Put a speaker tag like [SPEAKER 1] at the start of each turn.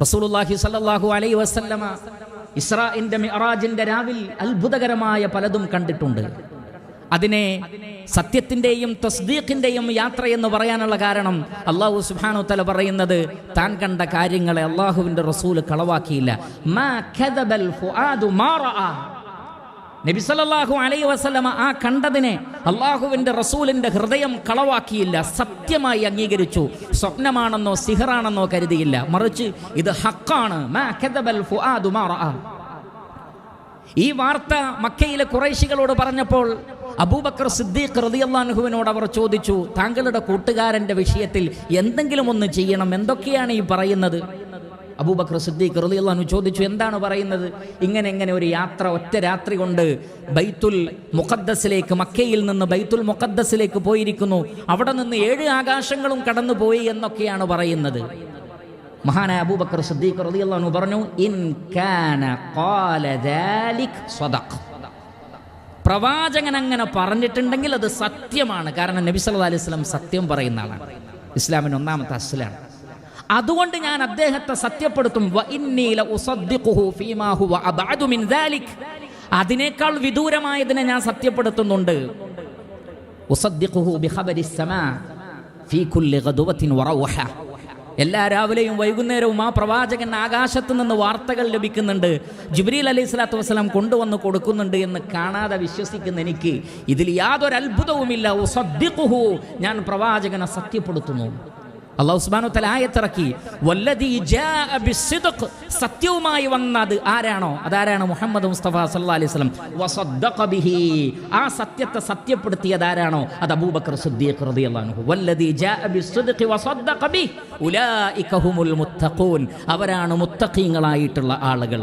[SPEAKER 1] റസൂലുള്ളാഹി സ്വല്ലല്ലാഹു അലൈഹി വസല്ലമ ഇസ്രാഇന്റെ മിഅ്റാജിന്റെ രാവിൽ അത്ഭുതകരമായ പലതും കണ്ടിട്ടുണ്ട്. അതിനെ സത്യത്തിന്റെയും തസ്ദീഖിന്റെയും യാത്ര എന്ന് പറയാനുള്ള കാരണം അല്ലാഹു സുബ്ഹാനഹു വ തആല പറയുന്നത് താൻ കണ്ട കാര്യങ്ങളെ അല്ലാഹുവിന്റെ റസൂൽ കളവാക്കിയില്ല. മാ കദബൽ ഫുആദു മാ റആ. നബി സല്ലല്ലാഹു അലൈഹി വസല്ലമ ആ കണ്ടതിനെ അല്ലാഹുവിന്റെ റസൂലിന്റെ ഹൃദയം കളവാക്കിയില്ല, സത്യമായി അംഗീകരിച്ചു. സ്വപ്നമാണെന്നോ സിഹറാണെന്നോ കരുതിയില്ല, മറിച്ച് ഇത് ഹഖാണ്. മാ കദബൽ ഫുആദു മാ റആ. ഈ വാർത്ത മക്കയിലെ ഖുറൈശികളോട് പറഞ്ഞപ്പോൾ അബൂബക്കർ സിദ്ദീഖ് റളിയല്ലാഹു അൻഹുവിനോട് അവർ ചോദിച്ചു, താങ്കളുടെ കൂട്ടുകാരന്റെ വിഷയത്തിൽ എന്തെങ്കിലും ഒന്ന് ചെയ്യണം, എന്തൊക്കെയാണ് ഈ പറയുന്നത്? അബൂബക്കർ സിദ്ദീഖ് റളിയല്ലാഹു അൻഹു ചോദിച്ചു, എന്താണ് പറയുന്നത്? ഇങ്ങനെ ഒരു യാത്ര ഒറ്റ രാത്രി കൊണ്ട് ബൈത്തുൽ മുഖദ്ദസിലേക്ക്, മക്കയിൽ നിന്ന് ബൈത്തുൽ മുഖദ്ദസിലേക്ക് പോയിരിക്കുന്നു, അവിടെ നിന്ന് 7 ആകാശങ്ങളും കടന്നുപോയി എന്നൊക്കെയാണ് പറയുന്നത്. മഹാനായ അബൂബക്കർ സിദ്ദീഖ് റളിയല്ലാഹു അൻഹു പറഞ്ഞു, ഇൻ കാന ഖാല ദാലിക് സദഖ്. പ്രവാചകൻ അങ്ങനെ പറഞ്ഞിട്ടുണ്ടെങ്കിൽ അത് സത്യമാണ്. കാരണം നബി സല്ലല്ലാഹു അലൈഹി വസല്ലം സത്യം പറയുന്ന ആളാണ്, ഇസ്ലാമിന്റെ ഒന്നാമത്തെ അസ്ലാണ്. അതുകൊണ്ട് ഞാൻ അദ്ദേഹത്തെ സത്യപ്പെടുത്തും. വ ഇന്നി ലഉസദ്ദിഖുഹു ഫീമാ ഹുവ അബ്അദു മിൻ ദാലിക്. അതിനേക്കാൾ വിദൂരമായതിനെ ഞാൻ സത്യപ്പെടുത്തുന്നുണ്ട്. ഉസദ്ദിഖുഹു ബിഖബരിസ് സമാ ഫീ കുല്ലി ഗദവത്തിൻ വറൗഹ. എല്ലാ രാവിലെയും വൈകുന്നേരവും ആ പ്രവാചകൻ ആകാശത്ത് നിന്ന് വാർത്തകൾ ലഭിക്കുന്നുണ്ട്, ജിബ്രീൽ അലൈഹി സ്വലാത്തു വസ്സലാം കൊണ്ടുവന്ന് കൊടുക്കുന്നുണ്ട് എന്ന് കാണാതെ വിശ്വസിക്കുന്ന എനിക്ക് ഇതിൽ യാതൊരു അത്ഭുതവുമില്ല. ഉസദ്ദിഖുഹു, ഞാൻ പ്രവാചകനെ സത്യപ്പെടുത്തുന്നു. അല്ലാഹു സുബ്ഹാനഹു വ തആല ആയത്തിറക്കി, വല്ലദീ ജാഅ ബിസ്സിദ്ഖ്. സത്യവുമായി വന്നത് ആരാണോ അതാരാണ് മുഹമ്മദ് മുസ്തഫ സല്ലല്ലാഹു അലൈഹി വസല്ലം. വസദ്ദഖ ബിഹി, ആ സത്യത്തെ സത്യപ്പെടുത്തിയത് ആരാണോ അത് അബൂബക്കർ സിദ്ദീഖ് റളിയല്ലാഹു അൻഹു. വല്ലദീ ജാഅ ബിസ്സിദ്ഖി വസദ്ദഖ ബിഹി ഉലൈക ഹുമുൽ മുത്തഖൂൻ. അവരാണ് മുത്തഖീങ്ങളായിട്ടുള്ള ആളുകൾ.